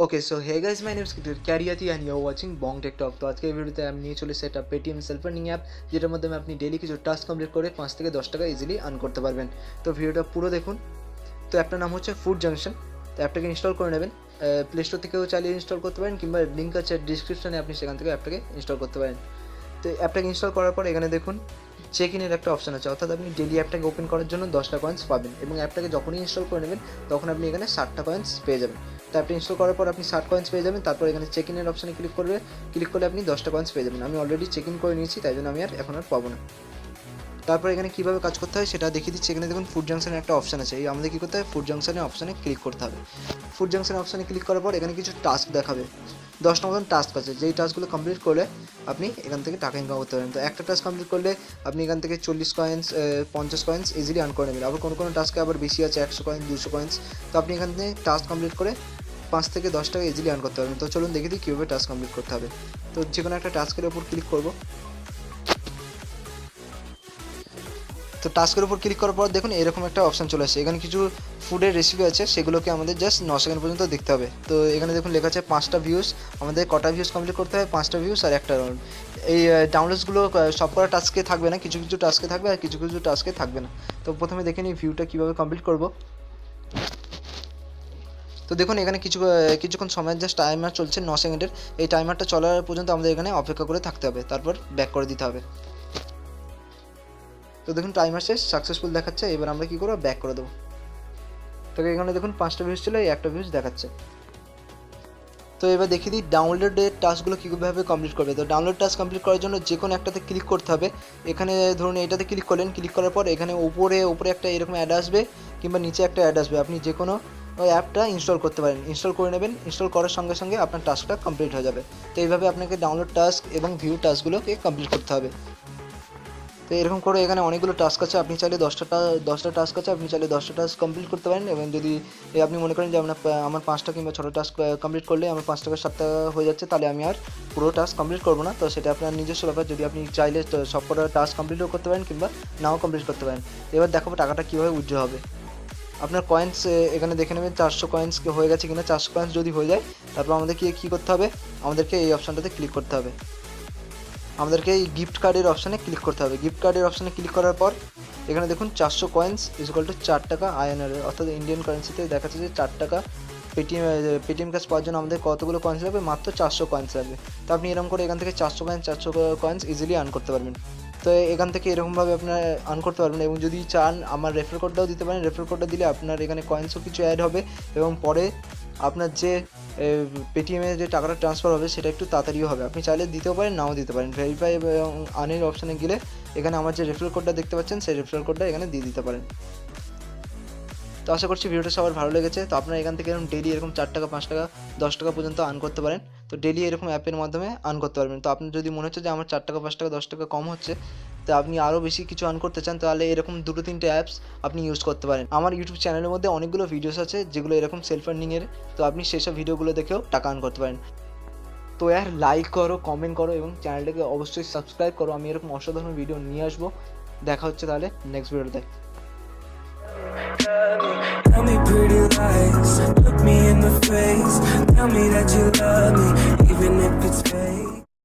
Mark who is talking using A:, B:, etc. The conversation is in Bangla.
A: Okay so hey guys my name is क्यारियाती and you are watching Bong Tech Talk. तो आज के ভিডিওতে আমি নিয়ে চলে সেটা পেটিএম সেলফ আর্নিং অ্যাপ, যেটার মাধ্যমে আপনি ডেইলি কিছু টাস্ক কমপ্লিট করে 5 থেকে 10 টাকা ইজিলি আর্ন করতে পারবেন। তো ভিডিওটা পুরো দেখুন। তো অ্যাপটার নাম হচ্ছে ফুড জাংশন। তো অ্যাপটাকে ইনস্টল করে নেবেন, প্লে স্টোর থেকেও চালিয়ে ইনস্টল করতে পারেন, কিংবা লিঙ্ক আছে ডিসক্রিপশনে, আপনি সেখান থেকে অ্যাপটাকে ইনস্টল করতে পারেন। তো অ্যাপটাকে ইনস্টল করার পর এখানে দেখুন চেক ইনের একটা অপশন আছে, অর্থাৎ আপনি ডেলি অ্যাপটাকে ওপেন করার জন্য 10টা কয়েন্স পাবেন, এবং অ্যাপটাকে যখনই ইনস্টল করে নেবেন তখন আপনি এখানে 60টা কয়েন্স পেয়ে যাবেন। তো অ্যাপটা ইনস্টল করার পর আপনি 60 কয়েন্স পেয়ে যাবেন। তারপর এখানে চেক ইনের অপশানে ক্লিক করলে আপনি 10টা কয়েন্স পেয়ে যাবেন। আমি অলরেডি চেক ইন করে নিয়েছি, তাই জন্য আমি এখন আর পাবো না। তারপর এখানে কীভাবে কাজ করতে হয় সেটা দেখিয়ে দিচ্ছি। এখানে দেখুন ফুড জাংশনের একটা অপশান আছে, এই আমাদের কী করতে হবে, ফুড জাংশনের অপশানে ক্লিক করতে হবে। ফুড জাংশনের অপশানে ক্লিক করার পর এখানে কিছু টাস্ক দেখাবে, 10টা মতন টাস্ক আছে, যেই টাস্কগুলো কমপ্লিট করলে আপনি এখান থেকে টাকা ইনকাম করতে পারেন। তো একটা টাস্ক কমপ্লিট করলে আপনি এখান থেকে 40 কয়েন্স 50 কয়েন্স ইজিলি আর্ন করে নেবেন। আবার কোনো টাস্কে আবার বেশি আছে, 100 কয়েন্স 200 কয়েন্স। তো আপনি এখান থেকে টাস্ক কমপ্লিট করে 5 থেকে 10 টাকা ইজিলি আর্ন করতে পারবেন। তো চলুন দেখে দিই কীভাবে টাস্ক কমপ্লিট করতে হবে। তো যে কোনো একটা টাস্কের উপর ক্লিক করব। তো টাস্কের উপর ক্লিক করার পর দেখুন এরকম একটা অপশান চলে আসে, এখানে কিছু ফুডের রেসিপি আছে, সেগুলোকে আমাদের জাস্ট 9 সেকেন্ড পর্যন্ত দেখতে হবে। তো এখানে দেখুন লেখা আছে 5টা ভিউজ, আমাদের কটা ভিউজ কমপ্লিট করতে হবে, 5টা ভিউজ আর একটা রাউন্ড। এই ডাউনলোডসগুলো সব কটা টাস্কে থাকবে না, কিছু কিছু টাস্কে থাকবে আর কিছু কিছু টাস্কে থাকবে না। তো প্রথমে দেখে নিই ভিউটা কীভাবে কমপ্লিট করব। তো দেখুন এখানে কিছুক্ষণ সময় জাস্ট টাইমার চলছে 9 সেকেন্ডের। এই টাইমারটা চলার পর্যন্ত আমাদের এখানে অপেক্ষা করে থাকতে হবে, তারপর ব্যাক করে দিতে হবে। তো দেখুন টাইমার শেষ, সাকসেসফুল দেখাচ্ছে। এবার আমরা কী করবো, ব্যাক করে দেবো। তো এখানে দেখুন 5টা ভিউজ ছিল, এই একটা ভিউজ দেখাচ্ছে। তো এবার দেখিয়ে দিই ডাউনলোডের টাস্কগুলো কীভাবে কমপ্লিট করবে। তো ডাউনলোড টাস্ক কমপ্লিট করার জন্য যে কোনো একটাতে ক্লিক করতে হবে। এখানে ধরুন এটাতে ক্লিক করলেন, ক্লিক করার পর এখানে উপরে একটা এরকম অ্যাড আসবে, কিংবা নিচে একটা অ্যাড আসবে। আপনি যে কোনো ওই অ্যাপটা ইনস্টল করতে পারেন, ইনস্টল করে নেবেন। ইনস্টল করার সঙ্গে সঙ্গে আপনার টাস্কটা কমপ্লিট হয়ে যাবে। তো এইভাবে আপনাকে ডাউনলোড টাস্ক এবং ভিউ টাস্কগুলোকে কমপ্লিট করতে হবে। তো এরকম করে এখানে অনেকগুলো টাস্ক আছে, আপনি চাইলে 10টা টাস্ক আছে, আপনি চাইলে 10টা টাস্ক কমপ্লিট করতে পারেন। এবং যদি আপনি মনে করেন যে আমার 5টা কিংবা 6টা টাস্ক কমপ্লিট করলে আমার 5 টাকা 7 টাকা হয়ে যাচ্ছে, তাহলে আমি আর পুরো টাস্ক কমপ্লিট করবো না। তো সেটা আপনার নিজস্ব ব্যাপার, যদি আপনি চাইলে সব কটা টাস্ক কমপ্লিটও করতে পারেন কিংবা নাও কমপ্লিট করতে পারেন। এবার দেখাবো টাকাটা কীভাবে উইথড্র হবে। আপনার কয়েন্স এখানে দেখে নেবেন 400 কয়েন্স হয়ে গেছে কিনা। 400 কয়েন্স যদি হয়ে যায়, তারপর আমাদেরকে কী করতে হবে, আমাদেরকে এই অপশানটাতে ক্লিক করতে হবে। আমাদেরকে এই গিফট কার্ডের অপশানে ক্লিক করতে হবে। গিফট কার্ডের অপশানে ক্লিক করার পর এখানে দেখুন 400 কয়েন্স ইকুয়াল টু 4 টাকা আইএনআর, অর্থাৎ ইন্ডিয়ান কারেন্সিতে দেখাচ্ছে যে 4 টাকা। পেটিএম ক্যাশ পাওয়ার জন্য আমাদের কতগুলো কয়েন্স লাগবে, মাত্র 400 কয়েন্স লাগবে। তো আপনি এরকম করে এখান থেকে 400 কয়েন্স ইজিলি আর্ন করতে পারবেন। তো এখান থেকে এরকমভাবে আপনারা আর্ন করতে পারবেন। এবং যদি চান আমার রেফার কোডটাও দিতে পারেন, রেফার কোডটা দিলে আপনার এখানে কয়েন্সও কিছু অ্যাড হবে, এবং পরে আপনার যে পেটিএমে যে টাকাটা ট্রান্সফার হবে সেটা একটু তাড়াতাড়িও হবে। আপনি চাইলে দিতেও পারেন, নাও দিতে পারেন। ভেরিফাই এবং আর্নের অপশানে গেলে এখানে আমার যে রেফারেল কোডটা দেখতে পাচ্ছেন, সেই রেফারেল কোডটা এখানে দিয়ে দিতে পারেন। তো আশা করছি ভিডিওটা সবার ভালো লেগেছে। তো আপনারা এখান থেকে এরকম ডেলি এরকম 4 টাকা 5 টাকা 10 টাকা পর্যন্ত আর্ন করতে পারেন। তো ডেলি এরকম অ্যাপের মাধ্যমে আর্ন করতে পারবেন। তো আপনার যদি মনে হচ্ছে যে আমার 4 টাকা 5 টাকা 10 টাকা কম হচ্ছে, তো আপনি আরও বেশি কিছু আর্ন করতে চান, তাহলে এরকম 2-3টে অ্যাপস আপনি ইউজ করতে পারেন। আমার ইউটিউব চ্যানেলের মধ্যে অনেকগুলো ভিডিওস আছে যেগুলো এরকম সেলফ আর্নিংয়ের। তো আপনি সেসব ভিডিওগুলো দেখেও টাকা আর্ন করতে পারেন। তো লাইক করো, কমেন্ট করো এবং চ্যানেলটাকে অবশ্যই সাবস্ক্রাইব করো। আমি এরকম অসাধারণ ভিডিও নিয়ে আসবো। দেখা হচ্ছে তাহলে নেক্সট ভিডিওতে।
B: Tell me pretty lies, look me in the face, tell me that you love me, even if it's fake.